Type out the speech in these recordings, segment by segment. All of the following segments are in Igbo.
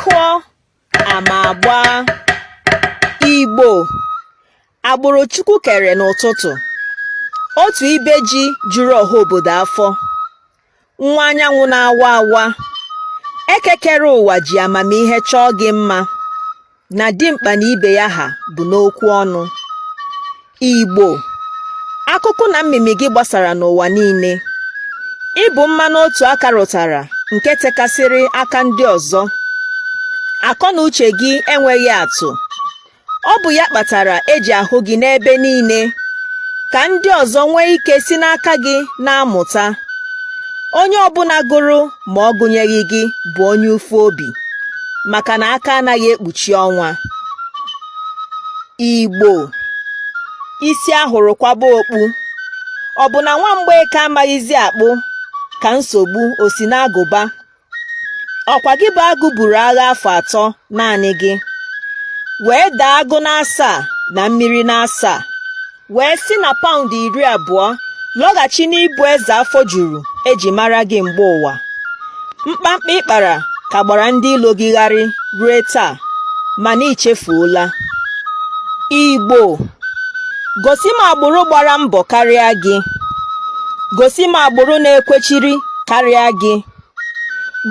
kụọ ama agba. Igbo, agbụrụ Chukwu kere n'ụtụtụ, otu ibe ji juru ọha obodo afọ, nwa anyanwụ na-awa awa, ekekere ụwa ji amamihe chọọ gị mma, na dimkpa na ibe ya ha bụ n'okwu ọnụ. Igbo, akụkụ na mmimi gị gbasara n'ụwa niile, ịbụ mmanụ otu aka rụtara nke tekasịrị aka ndị ọzọ. Akọ na uche gị enweghị atụ, ọ bụ ya kpatara eji ahụ gị n'ebe niile, ka ndị ọzọ nwee ike si n'aka gị na-amụta. Onye ọbụla gụrụ ma ọ gụnyeghị gị bụ onye ụfụ obi, maka na aka anaghị ekpuchi ọnwa. Igbo, isi ahụrụ kwaba okpu, ọ bụ na nwa mgbeke amaghịzi akpụ ka nsogbu o si n'agụba? Ọkwa gị bụ agụ buru agha afọ 3 naanị gị, wee daa agụ na-asaa na mmiri na-asaa, wee si na paụnd 20 lọghachi n'ịbụ eze afọ juru eji mara gị mgbe ụwa. Mkpamkpa ịkpara ka gbara ndị ilo gị gharị ruo taa, mana ichefuola. Igbo, gosi m agbụrụ gbara mbọ karịa gị, gosi m agbụrụ na-ekwechiri karịa gị,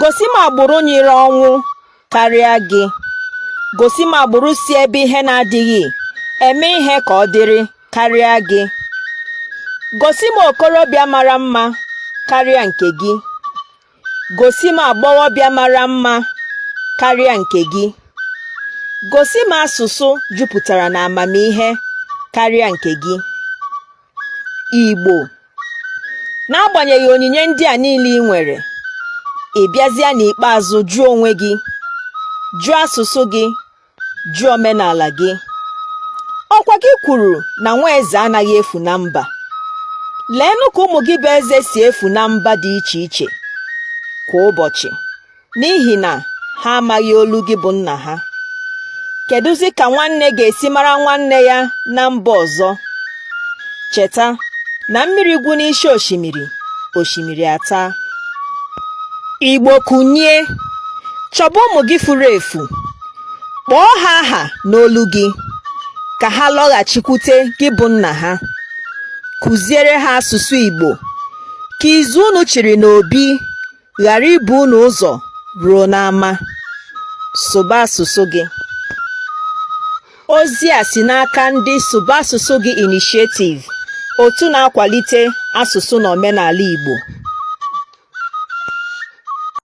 gosi m agbụrụ nyere ọnwụ karịa gị, gosi m agbụrụ si ebe ihe na-adịghị eme ihe ka ọ dịrị karịa gị, gosi m okorobịa mara mma karịa nke gị, gosi m agbọghọbịa mara mma karịa nke gị, gosi m asụsụ jupụtara na amamihe karịa nke gị. Igbo, n'agbanyeghị onyinye ndị a niile ị nwere, ị bịazịa n'ikpeazụ jụọ onwe gị, jụọ asụsụ gị, jụọ omenala gị. Ọkwa gị kwuru na nwa eze anaghị efu na mba. Leenụ ka ụmụ gị bụ eze si efu na mba dị iche iche kwa ụbọchị, n'ihi na ha amaghị olu gị bụ nna ha. Kedụzi ka nwanne ga-esi mara nwanne ya na mba ọzọ? Cheta na mmiri gwụ n'isi osimiri, osimiri ata. Igbo kunye, chọba ụmụ gị furu efu, kpọọ ha aha n'olu gị, ka ha lọghachikwute gị bụ nna ha. Kụziere ha asụsụ Igbo, ka izu unu chịrị n'obi ghara ibu unu ụzọ ruo n'ama. Sụba asụsụ gị. Ozi a si n'aka ndị Sụba Asụsụ Gị Initiative, otu na-akwalite asụsụ na omenala Igbo.